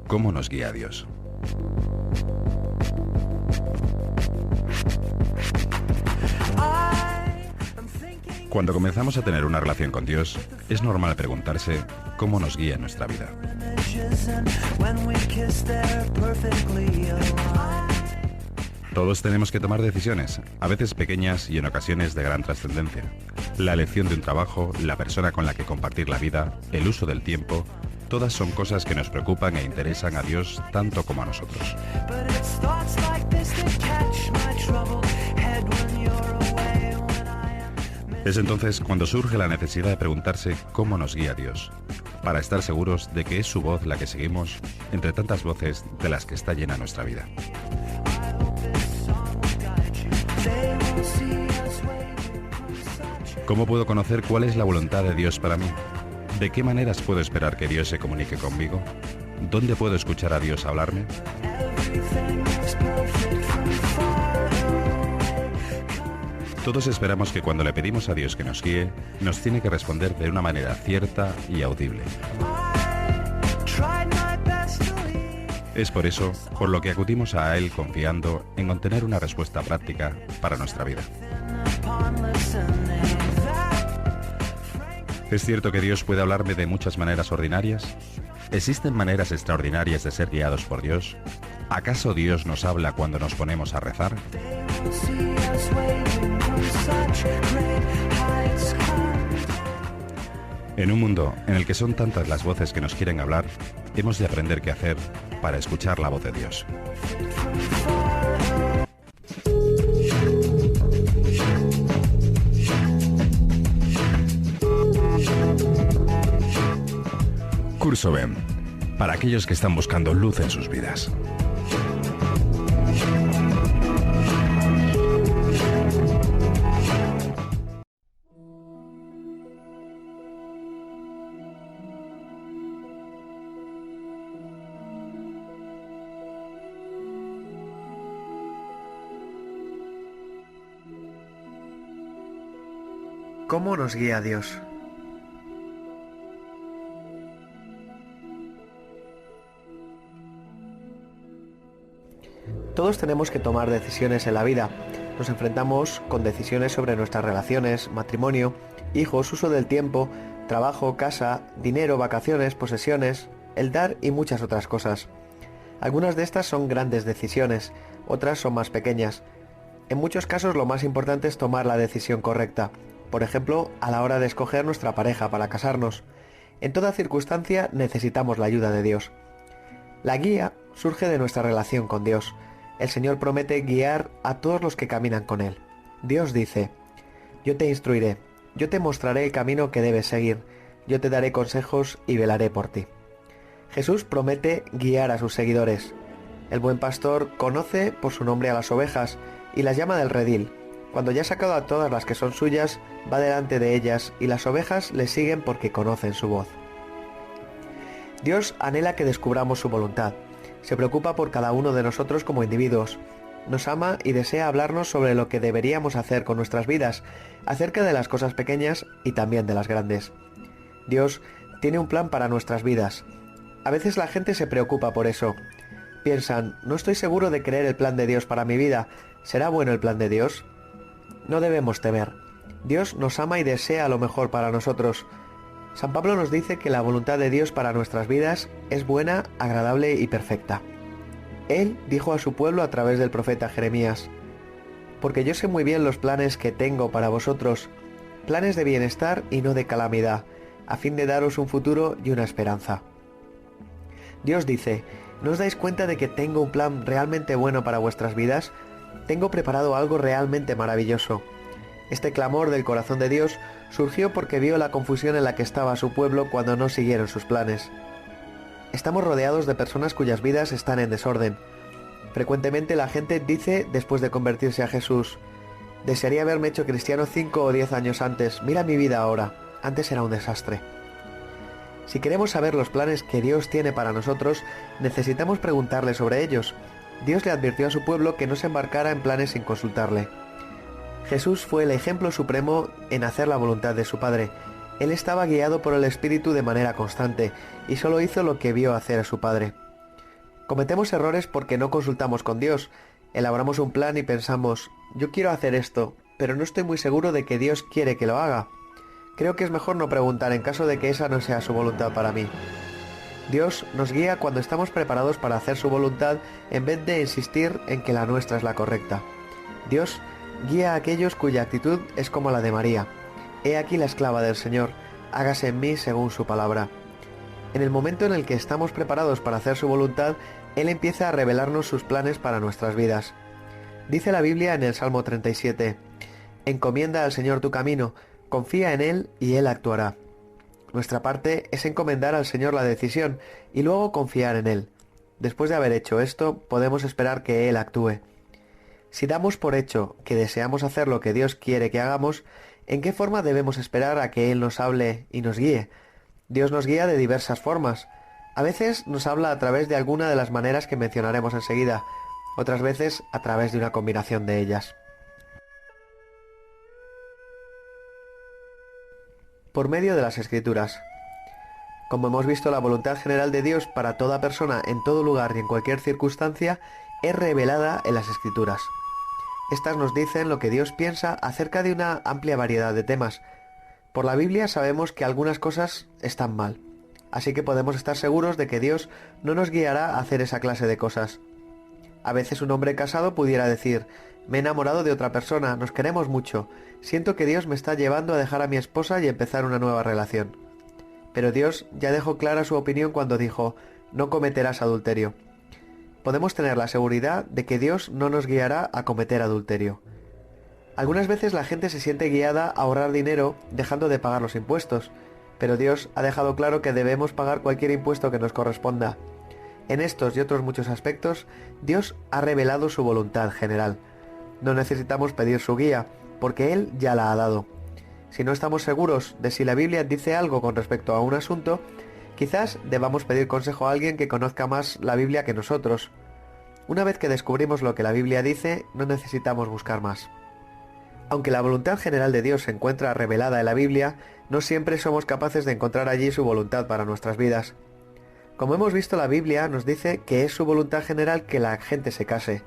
¿Cómo nos guía Dios? Cuando comenzamos a tener una relación con Dios, es normal preguntarse cómo nos guía en nuestra vida. Todos tenemos que tomar decisiones, a veces pequeñas y en ocasiones de gran trascendencia. La elección de un trabajo, la persona con la que compartir la vida, el uso del tiempo, todas son cosas que nos preocupan e interesan a Dios tanto como a nosotros. Es entonces cuando surge la necesidad de preguntarse cómo nos guía Dios, para estar seguros de que es su voz la que seguimos entre tantas voces de las que está llena nuestra vida. ¿Cómo puedo conocer cuál es la voluntad de Dios para mí? ¿De qué maneras puedo esperar que Dios se comunique conmigo? ¿Dónde puedo escuchar a Dios hablarme? Todos esperamos que cuando le pedimos a Dios que nos guíe, nos tiene que responder de una manera cierta y audible. Es por eso por lo que acudimos a Él confiando en obtener una respuesta práctica para nuestra vida. ¿Es cierto que Dios puede hablarme de muchas maneras ordinarias? ¿Existen maneras extraordinarias de ser guiados por Dios? ¿Acaso Dios nos habla cuando nos ponemos a rezar? En un mundo en el que son tantas las voces que nos quieren hablar, hemos de aprender qué hacer para escuchar la voz de Dios. Curso BEM, para aquellos que están buscando luz en sus vidas. ¿Cómo nos guía Dios? Todos tenemos que tomar decisiones en la vida. Nos enfrentamos con decisiones sobre nuestras relaciones, matrimonio, hijos, uso del tiempo, trabajo, casa, dinero, vacaciones, posesiones, el dar y muchas otras cosas. Algunas de estas son grandes decisiones, otras son más pequeñas. En muchos casos lo más importante es tomar la decisión correcta. Por ejemplo, a la hora de escoger nuestra pareja para casarnos. En toda circunstancia necesitamos la ayuda de Dios. La guía surge de nuestra relación con Dios. El Señor promete guiar a todos los que caminan con Él. Dios dice: yo te instruiré, yo te mostraré el camino que debes seguir, yo te daré consejos y velaré por ti. Jesús promete guiar a sus seguidores. El buen pastor conoce por su nombre a las ovejas y las llama del redil. Cuando ya ha sacado a todas las que son suyas, va delante de ellas y las ovejas le siguen porque conocen su voz. Dios anhela que descubramos su voluntad. Se preocupa por cada uno de nosotros como individuos. Nos ama y desea hablarnos sobre lo que deberíamos hacer con nuestras vidas, acerca de las cosas pequeñas y también de las grandes. Dios tiene un plan para nuestras vidas. A veces la gente se preocupa por eso. Piensan: no estoy seguro de creer el plan de Dios para mi vida. ¿Será bueno el plan de Dios? No debemos temer. Dios nos ama y desea lo mejor para nosotros. San Pablo nos dice que la voluntad de Dios para nuestras vidas es buena, agradable y perfecta. Él dijo a su pueblo a través del profeta Jeremías: porque yo sé muy bien los planes que tengo para vosotros, planes de bienestar y no de calamidad, a fin de daros un futuro y una esperanza. Dios dice: ¿no os dais cuenta de que tengo un plan realmente bueno para vuestras vidas? Tengo preparado algo realmente maravilloso. Este clamor del corazón de Dios surgió porque vio la confusión en la que estaba su pueblo cuando no siguieron sus planes. Estamos rodeados de personas cuyas vidas están en desorden. Frecuentemente la gente dice, después de convertirse a Jesús: desearía haberme hecho cristiano 5 o 10 años antes, mira mi vida ahora, antes era un desastre. Si queremos saber los planes que Dios tiene para nosotros, necesitamos preguntarle sobre ellos. Dios le advirtió a su pueblo que no se embarcara en planes sin consultarle. Jesús fue el ejemplo supremo en hacer la voluntad de su Padre. Él estaba guiado por el Espíritu de manera constante y solo hizo lo que vio hacer a su Padre. Cometemos errores porque no consultamos con Dios. Elaboramos un plan y pensamos, yo quiero hacer esto, pero no estoy muy seguro de que Dios quiere que lo haga. Creo que es mejor no preguntar en caso de que esa no sea su voluntad para mí. Dios nos guía cuando estamos preparados para hacer su voluntad en vez de insistir en que la nuestra es la correcta. Dios guía a aquellos cuya actitud es como la de María. He aquí la esclava del Señor, hágase en mí según su palabra. En el momento en el que estamos preparados para hacer su voluntad, Él empieza a revelarnos sus planes para nuestras vidas. Dice la Biblia en el Salmo 37, encomienda al Señor tu camino, confía en Él y Él actuará. Nuestra parte es encomendar al Señor la decisión y luego confiar en Él. Después de haber hecho esto, podemos esperar que Él actúe. Si damos por hecho que deseamos hacer lo que Dios quiere que hagamos, ¿en qué forma debemos esperar a que Él nos hable y nos guíe? Dios nos guía de diversas formas. A veces nos habla a través de alguna de las maneras que mencionaremos enseguida, otras veces a través de una combinación de ellas. Por medio de las Escrituras. Como hemos visto, la voluntad general de Dios para toda persona en todo lugar y en cualquier circunstancia es revelada en las Escrituras. Estas nos dicen lo que Dios piensa acerca de una amplia variedad de temas. Por la Biblia sabemos que algunas cosas están mal, así que podemos estar seguros de que Dios no nos guiará a hacer esa clase de cosas. A veces un hombre casado pudiera decir, me he enamorado de otra persona, nos queremos mucho, siento que Dios me está llevando a dejar a mi esposa y empezar una nueva relación. Pero Dios ya dejó clara su opinión cuando dijo, no cometerás adulterio. Podemos tener la seguridad de que Dios no nos guiará a cometer adulterio. Algunas veces la gente se siente guiada a ahorrar dinero dejando de pagar los impuestos, pero Dios ha dejado claro que debemos pagar cualquier impuesto que nos corresponda. En estos y otros muchos aspectos, Dios ha revelado su voluntad general. No necesitamos pedir su guía, porque Él ya la ha dado. Si no estamos seguros de si la Biblia dice algo con respecto a un asunto, quizás debamos pedir consejo a alguien que conozca más la Biblia que nosotros. Una vez que descubrimos lo que la Biblia dice, no necesitamos buscar más. Aunque la voluntad general de Dios se encuentra revelada en la Biblia, no siempre somos capaces de encontrar allí su voluntad para nuestras vidas. Como hemos visto, la Biblia nos dice que es su voluntad general que la gente se case.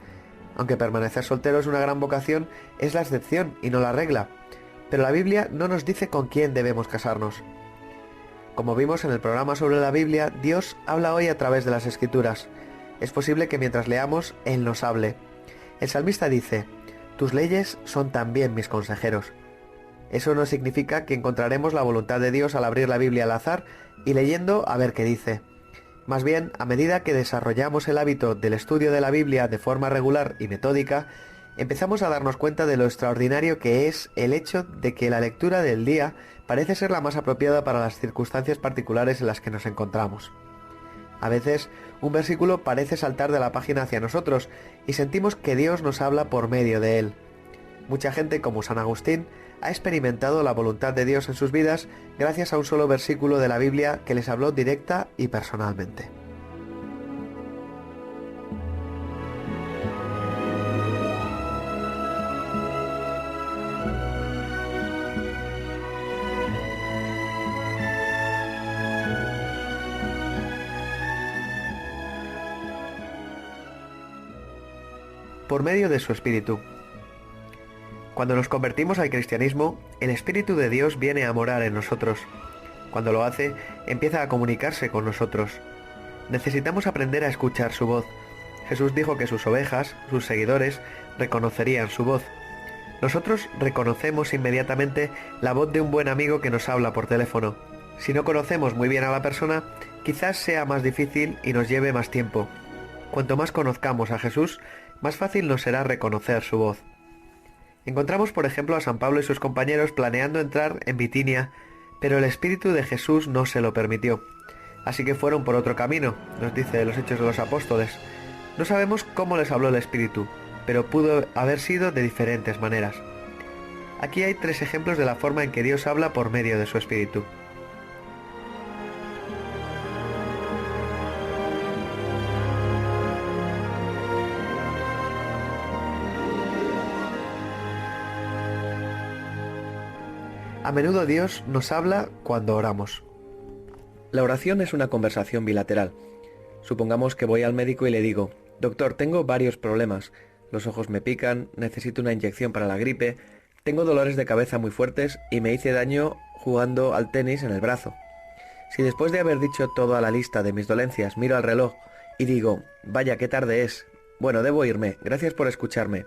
Aunque permanecer soltero es una gran vocación, es la excepción y no la regla. Pero la Biblia no nos dice con quién debemos casarnos. Como vimos en el programa sobre la Biblia, Dios habla hoy a través de las Escrituras. Es posible que mientras leamos, Él nos hable. El salmista dice, tus leyes son también mis consejeros. Eso no significa que encontraremos la voluntad de Dios al abrir la Biblia al azar y leyendo a ver qué dice. Más bien, a medida que desarrollamos el hábito del estudio de la Biblia de forma regular y metódica, empezamos a darnos cuenta de lo extraordinario que es el hecho de que la lectura del día parece ser la más apropiada para las circunstancias particulares en las que nos encontramos. A veces, un versículo parece saltar de la página hacia nosotros y sentimos que Dios nos habla por medio de él. Mucha gente, como San Agustín, ha experimentado la voluntad de Dios en sus vidas gracias a un solo versículo de la Biblia que les habló directa y personalmente. Por medio de su Espíritu. Cuando nos convertimos al cristianismo, el Espíritu de Dios viene a morar en nosotros. Cuando lo hace, empieza a comunicarse con nosotros. Necesitamos aprender a escuchar su voz. Jesús dijo que sus ovejas, sus seguidores, reconocerían su voz. Nosotros reconocemos inmediatamente la voz de un buen amigo que nos habla por teléfono. Si no conocemos muy bien a la persona, quizás sea más difícil y nos lleve más tiempo. Cuanto más conozcamos a Jesús, más fácil nos será reconocer su voz. Encontramos, por ejemplo, a San Pablo y sus compañeros planeando entrar en Bitinia, pero el Espíritu de Jesús no se lo permitió. Así que fueron por otro camino, nos dice los Hechos de los Apóstoles. No sabemos cómo les habló el Espíritu, pero pudo haber sido de diferentes maneras. Aquí hay 3 ejemplos de la forma en que Dios habla por medio de su Espíritu. A menudo Dios nos habla cuando oramos. La oración es una conversación bilateral. Supongamos que voy al médico y le digo: doctor, tengo varios problemas. Los ojos me pican, necesito una inyección para la gripe, tengo dolores de cabeza muy fuertes y me hice daño jugando al tenis en el brazo. Si después de haber dicho toda la lista de mis dolencias miro al reloj y digo: vaya, qué tarde es, bueno, debo irme, gracias por escucharme,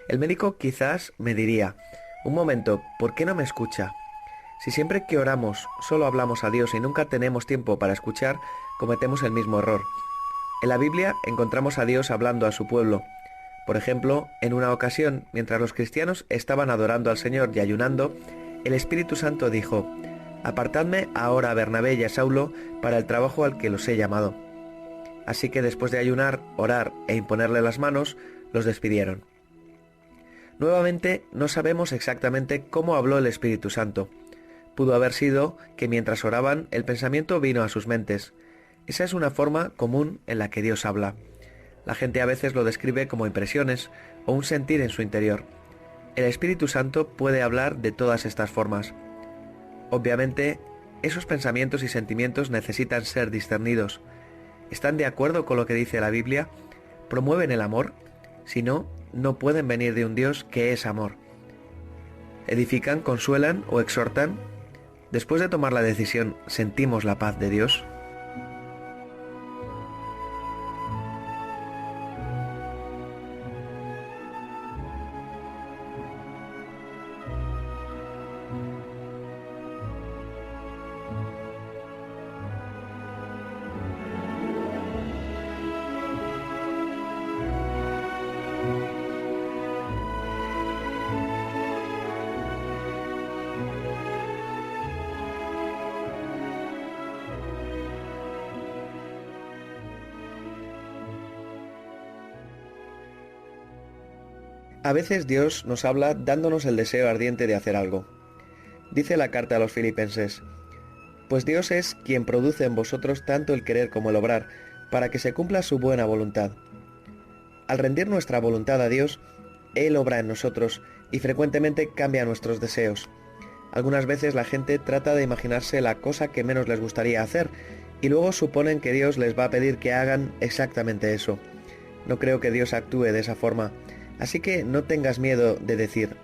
el médico quizás me diría: un momento, ¿por qué no me escucha? Si siempre que oramos solo hablamos a Dios y nunca tenemos tiempo para escuchar, cometemos el mismo error. En la Biblia encontramos a Dios hablando a su pueblo. Por ejemplo, en una ocasión, mientras los cristianos estaban adorando al Señor y ayunando, el Espíritu Santo dijo: apartadme ahora a Bernabé y a Saulo para el trabajo al que los he llamado. Así que después de ayunar, orar e imponerle las manos, los despidieron. Nuevamente, no sabemos exactamente cómo habló el Espíritu Santo. Pudo haber sido que mientras oraban el pensamiento vino a sus mentes. Esa es una forma común en la que Dios habla. La gente a veces lo describe como impresiones o un sentir en su interior. El Espíritu Santo puede hablar de todas estas formas. Obviamente, esos pensamientos y sentimientos necesitan ser discernidos. ¿Están de acuerdo con lo que dice la Biblia? ¿Promueven el amor? Si no, no pueden venir de un Dios que es amor. ¿Edifican, consuelan o exhortan? Después de tomar la decisión, ¿sentimos la paz de Dios? A veces Dios nos habla dándonos el deseo ardiente de hacer algo. Dice la carta a los Filipenses: pues Dios es quien produce en vosotros tanto el querer como el obrar, para que se cumpla su buena voluntad. Al rendir nuestra voluntad a Dios, Él obra en nosotros y frecuentemente cambia nuestros deseos. Algunas veces la gente trata de imaginarse la cosa que menos les gustaría hacer y luego suponen que Dios les va a pedir que hagan exactamente eso. No creo que Dios actúe de esa forma. Así que no tengas miedo de decir: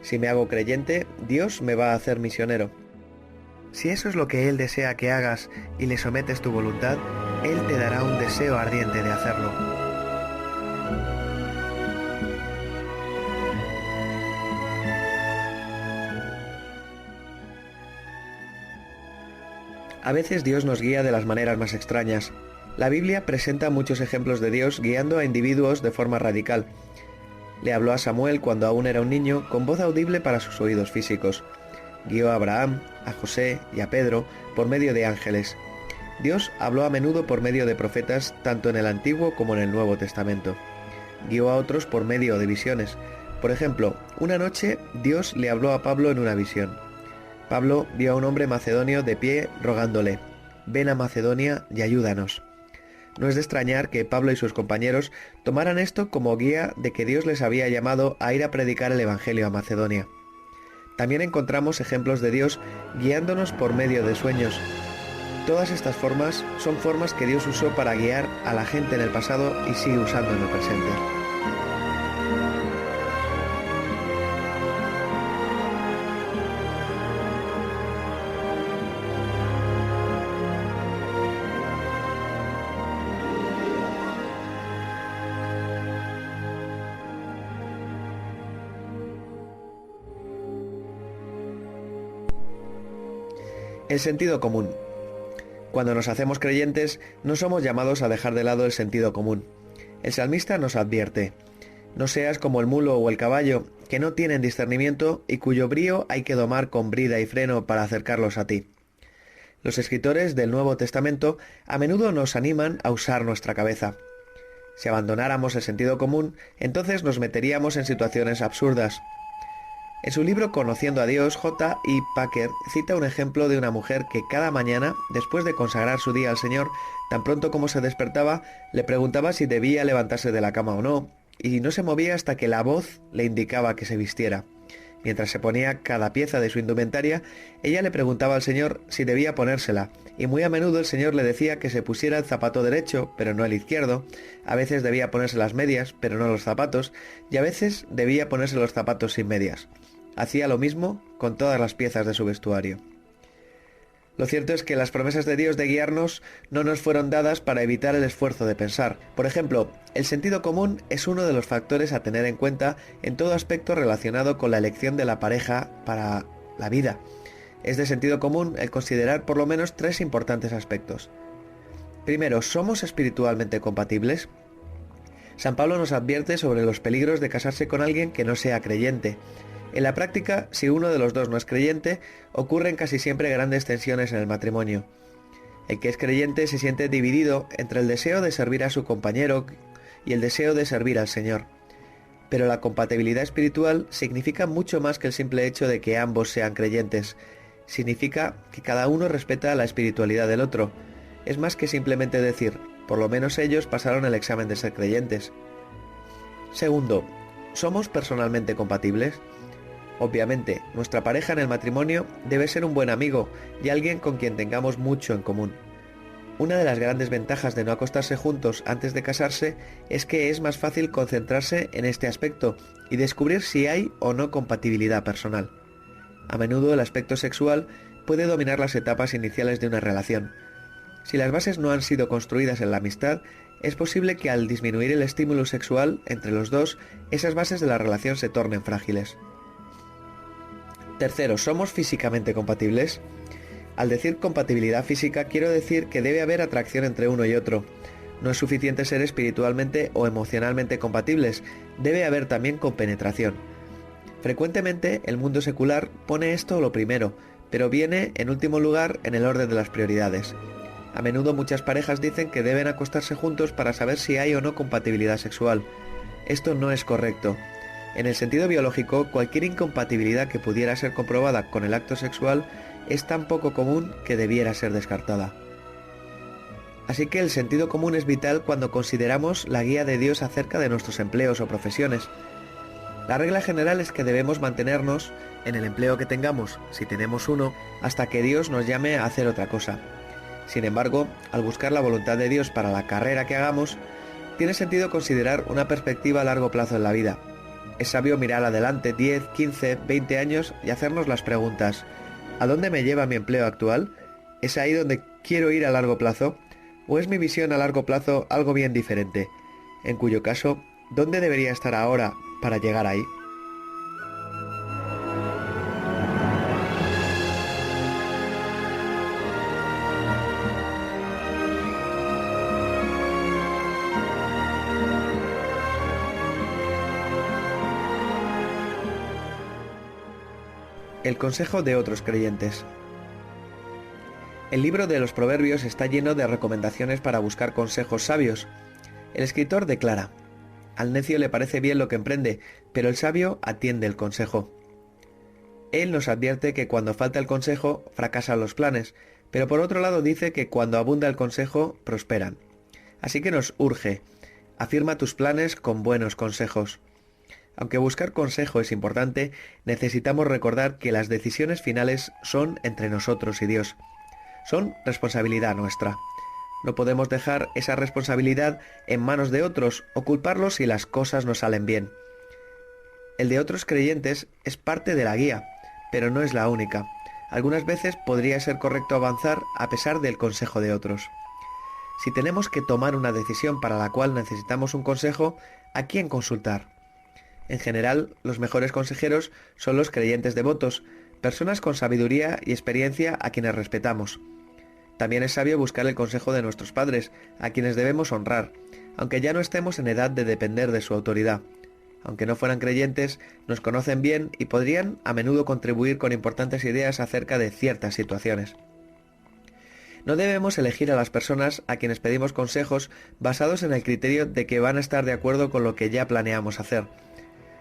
si me hago creyente, Dios me va a hacer misionero. Si eso es lo que Él desea que hagas y le sometes tu voluntad, Él te dará un deseo ardiente de hacerlo. A veces Dios nos guía de las maneras más extrañas. La Biblia presenta muchos ejemplos de Dios guiando a individuos de forma radical. Le habló a Samuel cuando aún era un niño con voz audible para sus oídos físicos. Guió a Abraham, a José y a Pedro por medio de ángeles. Dios habló a menudo por medio de profetas tanto en el Antiguo como en el Nuevo Testamento. Guió a otros por medio de visiones. Por ejemplo, una noche Dios le habló a Pablo en una visión. Pablo vio a un hombre macedonio de pie rogándole: ven a Macedonia y ayúdanos. No es de extrañar que Pablo y sus compañeros tomaran esto como guía de que Dios les había llamado a ir a predicar el Evangelio a Macedonia. También encontramos ejemplos de Dios guiándonos por medio de sueños. Todas estas formas son formas que Dios usó para guiar a la gente en el pasado y sigue usando en el presente. El sentido común. Cuando nos hacemos creyentes, no somos llamados a dejar de lado el sentido común. El salmista nos advierte: no seas como el mulo o el caballo, que no tienen discernimiento y cuyo brío hay que domar con brida y freno para acercarlos a ti. Los escritores del Nuevo Testamento a menudo nos animan a usar nuestra cabeza. Si abandonáramos el sentido común, entonces nos meteríamos en situaciones absurdas. En su libro Conociendo a Dios, J. E. Packer cita un ejemplo de una mujer que cada mañana, después de consagrar su día al Señor, tan pronto como se despertaba, le preguntaba si debía levantarse de la cama o no, y no se movía hasta que la voz le indicaba que se vistiera. Mientras se ponía cada pieza de su indumentaria, ella le preguntaba al Señor si debía ponérsela, y muy a menudo el Señor le decía que se pusiera el zapato derecho, pero no el izquierdo, a veces debía ponerse las medias, pero no los zapatos, y a veces debía ponerse los zapatos sin medias. Hacía lo mismo con todas las piezas de su vestuario. Lo cierto es que las promesas de Dios de guiarnos no nos fueron dadas para evitar el esfuerzo de pensar. Por ejemplo, el sentido común es uno de los factores a tener en cuenta en todo aspecto relacionado con la elección de la pareja para la vida. Es de sentido común el considerar por lo menos 3 importantes aspectos. Primero, ¿somos espiritualmente compatibles? San Pablo nos advierte sobre los peligros de casarse con alguien que no sea creyente. En la práctica, si uno de los dos no es creyente, ocurren casi siempre grandes tensiones en el matrimonio. El que es creyente se siente dividido entre el deseo de servir a su compañero y el deseo de servir al Señor. Pero la compatibilidad espiritual significa mucho más que el simple hecho de que ambos sean creyentes. Significa que cada uno respeta la espiritualidad del otro. Es más que simplemente decir, por lo menos ellos pasaron el examen de ser creyentes. Segundo, ¿somos personalmente compatibles? Obviamente, nuestra pareja en el matrimonio debe ser un buen amigo y alguien con quien tengamos mucho en común. Una de las grandes ventajas de no acostarse juntos antes de casarse es que es más fácil concentrarse en este aspecto y descubrir si hay o no compatibilidad personal. A menudo el aspecto sexual puede dominar las etapas iniciales de una relación. Si las bases no han sido construidas en la amistad, es posible que al disminuir el estímulo sexual entre los dos, esas bases de la relación se tornen frágiles. Tercero, ¿somos físicamente compatibles? Al decir compatibilidad física quiero decir que debe haber atracción entre uno y otro. No es suficiente ser espiritualmente o emocionalmente compatibles, debe haber también compenetración. Frecuentemente el mundo secular pone esto lo primero, pero viene en último lugar en el orden de las prioridades. A menudo muchas parejas dicen que deben acostarse juntos para saber si hay o no compatibilidad sexual. Esto no es correcto. En el sentido biológico, cualquier incompatibilidad que pudiera ser comprobada con el acto sexual es tan poco común que debiera ser descartada. Así que el sentido común es vital cuando consideramos la guía de Dios acerca de nuestros empleos o profesiones. La regla general es que debemos mantenernos en el empleo que tengamos, si tenemos uno, hasta que Dios nos llame a hacer otra cosa. Sin embargo, al buscar la voluntad de Dios para la carrera que hagamos, tiene sentido considerar una perspectiva a largo plazo en la vida. Es sabio mirar adelante 10, 15, 20 años y hacernos las preguntas: ¿a dónde me lleva mi empleo actual? ¿Es ahí donde quiero ir a largo plazo? ¿O es mi visión a largo plazo algo bien diferente? En cuyo caso, ¿dónde debería estar ahora para llegar ahí? El consejo de otros creyentes. El libro de los Proverbios está lleno de recomendaciones para buscar consejos sabios. El escritor declara: al necio le parece bien lo que emprende, pero el sabio atiende el consejo. Él nos advierte que cuando falta el consejo, fracasan los planes, pero por otro lado dice que cuando abunda el consejo, prosperan. Así que nos urge: afirma tus planes con buenos consejos. Aunque buscar consejo es importante, necesitamos recordar que las decisiones finales son entre nosotros y Dios. Son responsabilidad nuestra. No podemos dejar esa responsabilidad en manos de otros o culparlos si las cosas no salen bien. El de otros creyentes es parte de la guía, pero no es la única. Algunas veces podría ser correcto avanzar a pesar del consejo de otros. Si tenemos que tomar una decisión para la cual necesitamos un consejo, ¿a quién consultar? En general, los mejores consejeros son los creyentes devotos, personas con sabiduría y experiencia a quienes respetamos. También es sabio buscar el consejo de nuestros padres, a quienes debemos honrar, aunque ya no estemos en edad de depender de su autoridad. Aunque no fueran creyentes, nos conocen bien y podrían a menudo contribuir con importantes ideas acerca de ciertas situaciones. No debemos elegir a las personas a quienes pedimos consejos basados en el criterio de que van a estar de acuerdo con lo que ya planeamos hacer.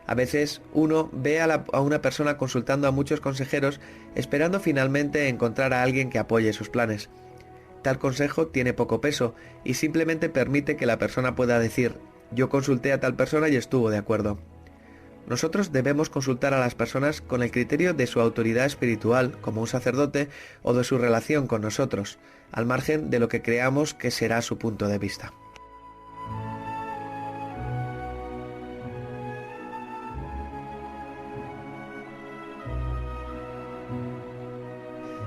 A veces uno ve a una persona consultando a muchos consejeros esperando finalmente encontrar a alguien que apoye sus planes. Tal consejo tiene poco peso y simplemente permite que la persona pueda decir: yo consulté a tal persona y estuvo de acuerdo. Nosotros debemos consultar a las personas con el criterio de su autoridad espiritual, como un sacerdote, o de su relación con nosotros, al margen de lo que creamos que será su punto de vista.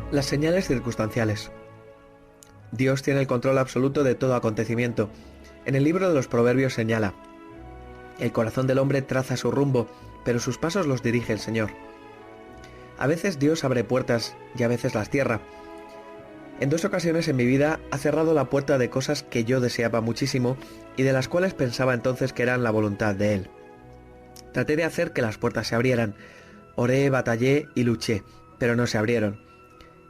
Las señales circunstanciales. Dios tiene el control absoluto de todo acontecimiento. En el libro de los Proverbios señala: el corazón del hombre traza su rumbo, pero sus pasos los dirige el Señor. A veces Dios abre puertas y a veces las cierra. En 2 ocasiones en mi vida ha cerrado la puerta de cosas que yo deseaba muchísimo y de las cuales pensaba entonces que eran la voluntad de Él. Traté de hacer que las puertas se abrieran. Oré, batallé y luché, pero no se abrieron.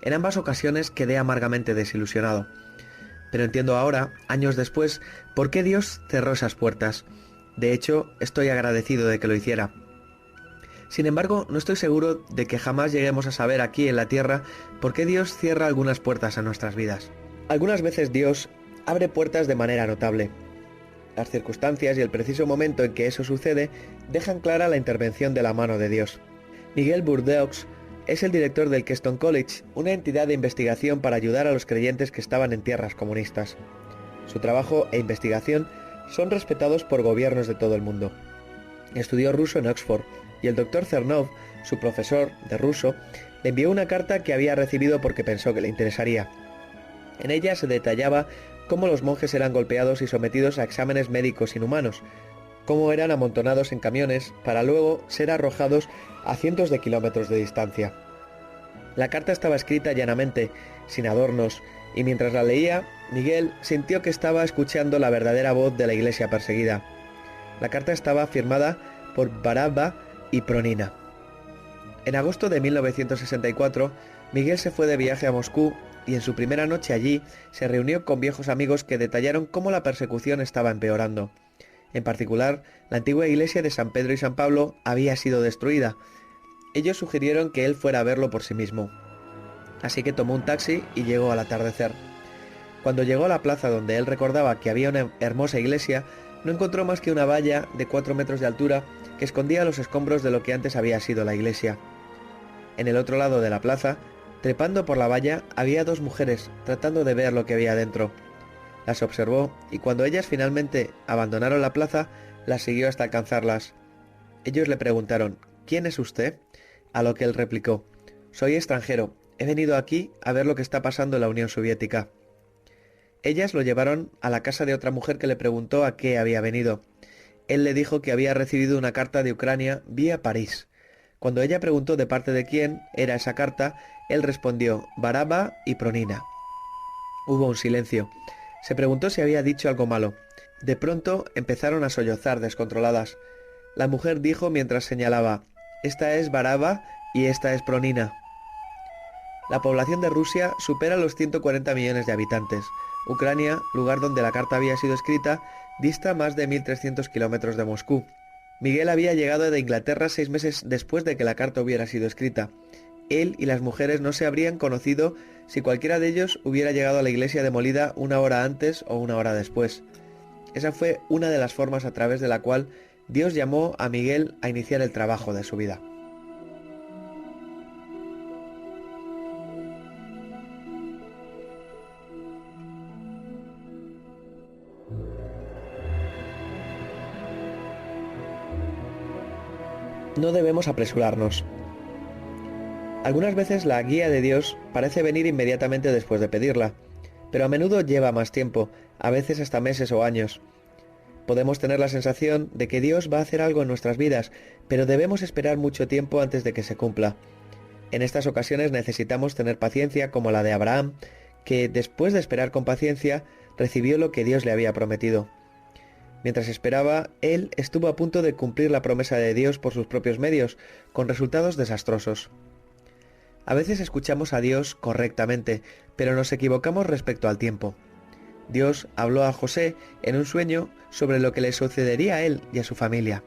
En ambas ocasiones quedé amargamente desilusionado. Pero entiendo ahora, años después, por qué Dios cerró esas puertas. De hecho, estoy agradecido de que lo hiciera. Sin embargo, no estoy seguro de que jamás lleguemos a saber aquí en la tierra por qué Dios cierra algunas puertas a nuestras vidas. Algunas veces Dios abre puertas de manera notable. Las circunstancias y el preciso momento en que eso sucede dejan clara la intervención de la mano de Dios. Miguel Burdeaux es el director del Keystone College, una entidad de investigación para ayudar a los creyentes que estaban en tierras comunistas. Su trabajo e investigación son respetados por gobiernos de todo el mundo. Estudió ruso en Oxford y el Dr. Cernov, su profesor de ruso, le envió una carta que había recibido porque pensó que le interesaría. En ella se detallaba cómo los monjes eran golpeados y sometidos a exámenes médicos inhumanos, cómo eran amontonados en camiones para luego ser arrojados a cientos de kilómetros de distancia. La carta estaba escrita llanamente, sin adornos, y mientras la leía, Miguel sintió que estaba escuchando la verdadera voz de la iglesia perseguida. La carta estaba firmada por Barabba y Pronina. En agosto de 1964, Miguel se fue de viaje a Moscú y en su primera noche allí se reunió con viejos amigos que detallaron cómo la persecución estaba empeorando. En particular, la antigua iglesia de San Pedro y San Pablo había sido destruida. Ellos sugirieron que él fuera a verlo por sí mismo. Así que tomó un taxi y llegó al atardecer. Cuando llegó a la plaza donde él recordaba que había una hermosa iglesia, no encontró más que una valla de 4 metros de altura que escondía los escombros de lo que antes había sido la iglesia. En el otro lado de la plaza, trepando por la valla, había 2 mujeres tratando de ver lo que había dentro. Las observó y cuando ellas finalmente abandonaron la plaza, las siguió hasta alcanzarlas. Ellos le preguntaron: ¿quién es usted? A lo que él replicó: soy extranjero, he venido aquí a ver lo que está pasando en la Unión Soviética. Ellas lo llevaron a la casa de otra mujer que le preguntó a qué había venido. Él le dijo que había recibido una carta de Ucrania vía París. Cuando ella preguntó de parte de quién era esa carta, él respondió: Barabba y Pronina. Hubo un silencio. Se preguntó si había dicho algo malo. De pronto empezaron a sollozar descontroladas. La mujer dijo mientras señalaba: esta es Barabba y esta es Pronina. La población de Rusia supera los 140 millones de habitantes. Ucrania, lugar donde la carta había sido escrita, dista más de 1.300 kilómetros de Moscú. Miguel había llegado de Inglaterra 6 meses después de que la carta hubiera sido escrita. Él y las mujeres no se habrían conocido si cualquiera de ellos hubiera llegado a la iglesia demolida 1 hora antes o 1 hora después. Esa fue una de las formas a través de la cual Dios llamó a Miguel a iniciar el trabajo de su vida. No debemos apresurarnos. Algunas veces la guía de Dios parece venir inmediatamente después de pedirla, pero a menudo lleva más tiempo, a veces hasta meses o años. Podemos tener la sensación de que Dios va a hacer algo en nuestras vidas, pero debemos esperar mucho tiempo antes de que se cumpla. En estas ocasiones necesitamos tener paciencia como la de Abraham, que después de esperar con paciencia, recibió lo que Dios le había prometido. Mientras esperaba, él estuvo a punto de cumplir la promesa de Dios por sus propios medios, con resultados desastrosos. A veces escuchamos a Dios correctamente, pero nos equivocamos respecto al tiempo. Dios habló a José en un sueño sobre lo que le sucedería a él y a su familia.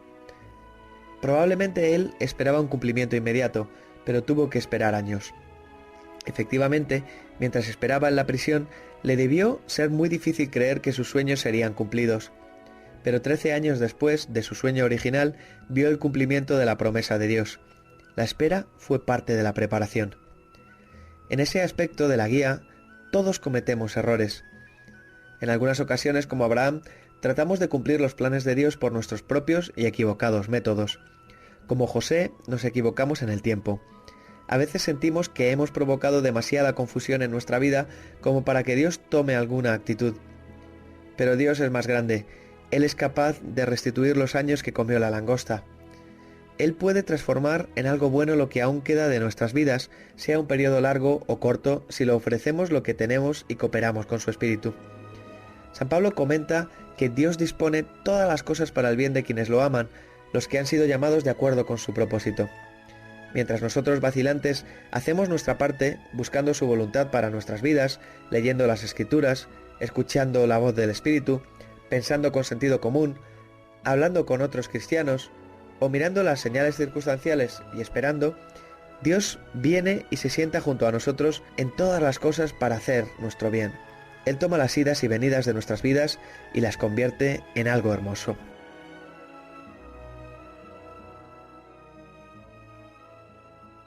Probablemente él esperaba un cumplimiento inmediato, pero tuvo que esperar años. Efectivamente, mientras esperaba en la prisión, le debió ser muy difícil creer que sus sueños serían cumplidos. pero 13 años después de su sueño original vio el cumplimiento de la promesa de Dios. La espera fue parte de la preparación. En ese aspecto de la guía, todos cometemos errores. En algunas ocasiones, como Abraham, tratamos de cumplir los planes de Dios por nuestros propios y equivocados métodos. Como José, nos equivocamos en el tiempo. A veces sentimos que hemos provocado demasiada confusión en nuestra vida como para que Dios tome alguna actitud. Pero Dios es más grande. Él es capaz de restituir los años que comió la langosta. Él puede transformar en algo bueno lo que aún queda de nuestras vidas, sea un periodo largo o corto, si le ofrecemos lo que tenemos y cooperamos con su espíritu. San Pablo comenta que Dios dispone todas las cosas para el bien de quienes lo aman, los que han sido llamados de acuerdo con su propósito. Mientras nosotros vacilantes hacemos nuestra parte buscando su voluntad para nuestras vidas, leyendo las Escrituras, escuchando la voz del Espíritu, pensando con sentido común, hablando con otros cristianos o mirando las señales circunstanciales y esperando, Dios viene y se sienta junto a nosotros en todas las cosas para hacer nuestro bien. Él toma las idas y venidas de nuestras vidas y las convierte en algo hermoso.